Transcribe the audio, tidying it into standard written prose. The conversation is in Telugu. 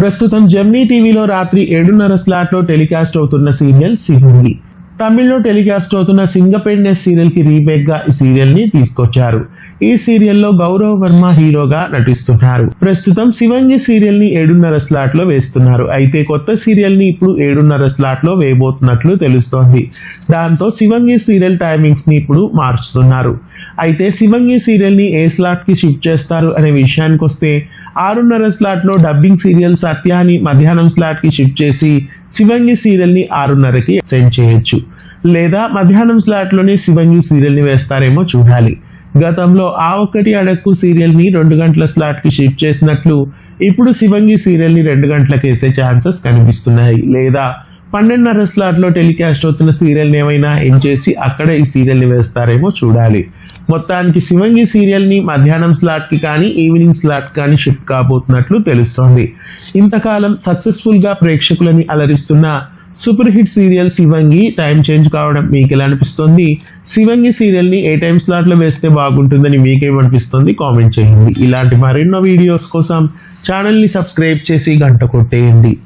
ప్రస్తుతం జెమినీ టీవీలో రాత్రి 7:30 స్లాట్లో టెలికాస్ట్ అవుతున్న సీరియల్ శివంగి. తమిళ్లో టెలికాస్ట్ అవుతున్న సింగపెన్నె సీరియల్ కి రీమేక్ గా ఈ సీరియల్ ని తీసుకొచ్చారు. ఈ సీరియల్లో గౌరవ్ వర్మ హీరోగా నటిస్తున్నారు. ప్రస్తుతం శివంగి సీరియల్ ని 7:30 స్లాట్ లో వేస్తున్నారు. అయితే కొత్త సీరియల్ ని ఇప్పుడు 7:30 స్లాట్ లో వేయబోతున్నట్లు తెలుస్తోంది. దాంతో శివంగి సీరియల్ టైమింగ్స్ ని ఇప్పుడు మార్చుతున్నారు. అయితే శివంగి సీరియల్ ని ఏ స్లాట్ కి షిఫ్ట్ చేస్తారు అనే విషయానికి వస్తే 6:30 స్లాట్ లో డబ్బింగ్ సీరియల్ సత్యాని మధ్యాహ్నం స్లాట్ కి షిఫ్ట్ చేసి శివంగి సీరియల్ ని 6:30కి సెండ్ చేయొచ్చు, లేదా మధ్యాహ్నం స్లాట్ లోనే శివంగి సీరియల్ ని వేస్తారేమో చూడాలి. గతంలో ఆ ఒక్కటి అడక్కు సీరియల్ ని 2 గంటల స్లాట్ కి షిఫ్ట్ చేసినట్లు ఇప్పుడు శివంగి సీరియల్ ని 2 గంటలకు వేసే ఛాన్సెస్ కనిపిస్తున్నాయి. లేదా 12:30 స్లాట్ లో టెలికాస్ట్ అవుతున్న సీరియల్ ని ఏమైనా ఎండ్ చేసి అక్కడ ఈ సీరియల్ ని వేస్తారేమో చూడాలి. మొత్తానికి శివంగి సీరియల్ ని మధ్యాహ్నం స్లాట్ కి కానీ ఈవినింగ్ స్లాట్ కానీ షిఫ్ట్ కాబోతున్నట్లు తెలుస్తోంది. ఇంతకాలం సక్సెస్ఫుల్ గా ప్రేక్షకులని అలరిస్తున్న super hit serial Shivangi time change కావడం మీకు ఎలా అనిపిస్తుంది? శివంగి సీరియల్ ని ఏ టైం స్లాట్ లో వేస్తే బాగుంటుందని మీకేమనిపిస్తుంది? కామెంట్ చేయండి. ఇలాంటి మరెన్నో వీడియోస్ కోసం ఛానల్ ని సబ్స్క్రైబ్ చేసి గంట కొట్టేయండి.